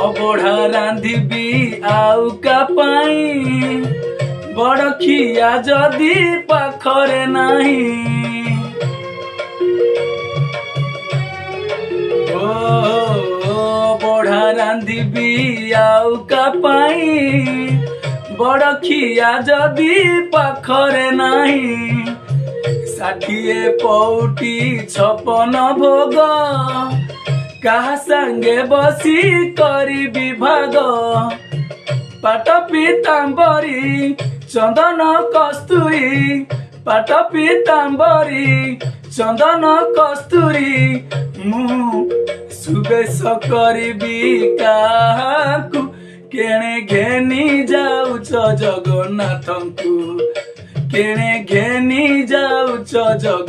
अबढ़ा रांधिबी आउ का पाई बड़ खिया जदि पाखरे नाही। अबढ़ा रांधिबी आउ का पाई बड़ खिया जदि पाखरे नाही। 60 पौटी 56 भोग कहा संगे बसी करी विभाग। पाट पीतांबरी चंदन कस्तूरी पाट पीतांबरी चंदन कस्तूरी मु सुबेश करिबी काहाकु केणे घेनी जाउछ जगन्नाथंकु केणे घेनी जाउछ जग